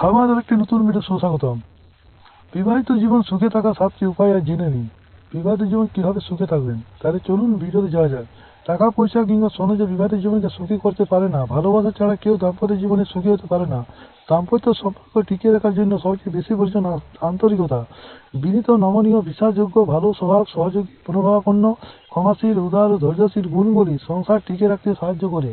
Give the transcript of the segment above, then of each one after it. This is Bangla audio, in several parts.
আমাদের একটি নতুন ভিডিও সুস্বাগতম। বিবাহিত জীবন সুখে থাকা 7টি উপায় আজ জেনে নিন। বিবাহিত জীবন কিভাবে সুখে থাকবেন, তাহলে চলুন ভিডিওতে যাওয়া যাক। টাকা পয়সা কিংবা সোনা যে বিবাহিত জীবনকে সুখী করতে পারে না। ভালোবাসা ছাড়া কেউ দাম্পত্য জীবনে সুখী হতে পারে না। দাম্পত্য সম্পর্ক টিকিয়ে রাখার জন্য সবচেয়ে বেশি প্রয়োজন আন্তরিকতা। বিনীত, নমনীয়, বিশ্বাসযোগ্য, ভালো স্বভাব, সহযোগী, মনোভাবাপন্ন, ক্ষমাশীল, উদার ও ধৈর্যশীল গুণগুলি সংসার টিকে রাখতে সাহায্য করে।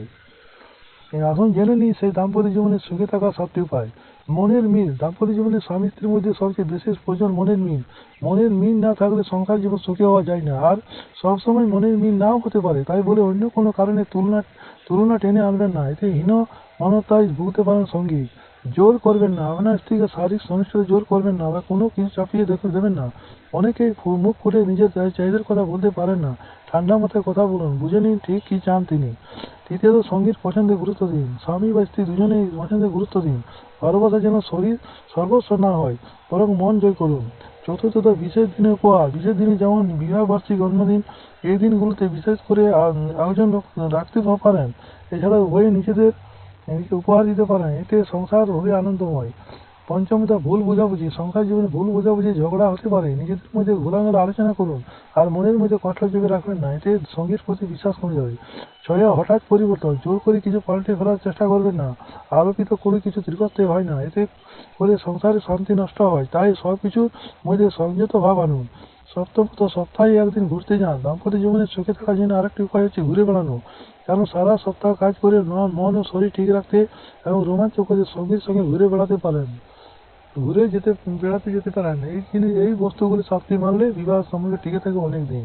এখন জেনে নিই সেই দাম্পত্য জীবনে সুখে থাকার 7টি উপায়। মনের মিল। দাম্পত্য জীবনে স্বামী স্ত্রীর মধ্যে সবচেয়ে বিশেষ প্রয়োজন মনের মিল। মনের মিল না থাকলে সংসার জীবন সুখী হওয়া যায় না। আর সবসময় মনের মিল নাও হতে পারে, তাই বলে অন্য কোনো কারণে তুলনা টেনে আনবেন না। এতে হীনমন্যতায় ভুগতে পারেন সঙ্গী। জোর করবেন না। আপনার স্ত্রীকে শারীরিক ঘনিষ্ঠতায় জোর করবেন না বা কোনো কিছু চাপিয়ে দেবেন না। অনেকেই মুখ ফুটে নিজের চাহিদার কথা বলতে পারেন না। ঠান্ডা মাথায় কথা বলুন, বুঝে নিন ঠিক কি চান তিনি। তৃতীয়ত, সঙ্গীর পছন্দে গুরুত্ব দিন। স্বামী বা স্ত্রী দুজনেই পছন্দে গুরুত্ব দিন। ভালোবাসা যেন শরীর সর্বস্ব না হয়, বরং মন জয় করুন। চতুর্থত, বিশেষ দিনে উপহার। বিশেষ দিনে যেমন বিবাহ বার্ষিক, জন্মদিন, এই দিনগুলোতে বিশেষ করে আয়োজন রাখতে পারেন। এছাড়া উভয়ে নিজেকে উপহার দিতে পারেন, এতে সংসার হবে আনন্দময়। পঞ্চমত, ভুল বোঝাবুঝি। সংসার জীবনে ভুল বোঝাবুঝি, ঝগড়া হতে পারে। নিজেদের মধ্যে খোলামেলা আলোচনা করুন আর মনের মধ্যে কষ্ট চেপে রাখবেন না, এতে সঙ্গীর প্রতি বিশ্বাস কমে যাবে। ছয়, হঠাৎ পরিবর্তন। জোর করে কিছু পাল্টে ফেলার চেষ্টা করবেন না। আরোপিত করে কিছু দীর্ঘস্থায়ী হয় না, এতে করে সংসারের শান্তি নষ্ট হয়। তাই সবকিছুর মধ্যে সংযত ভাব আনুন। সপ্তমত, সপ্তাহে একদিন ঘুরতে যান। দাম্পত্য জীবনে সুখে থাকার জন্য আরেকটি উপায় হচ্ছে ঘুরে বেড়ানো। কারণ সারা সপ্তাহ কাজ করে মন ও শরীর ঠিক রাখতে এবং রোমাঞ্চ করে সঙ্গীর সঙ্গে ঘুরে বেড়াতে বেড়াতে যেতে পারেন। এই বস্তুগুলি 7টি মানলে বিবাহ সম্পর্কে টিকে থাকে অনেক দিন।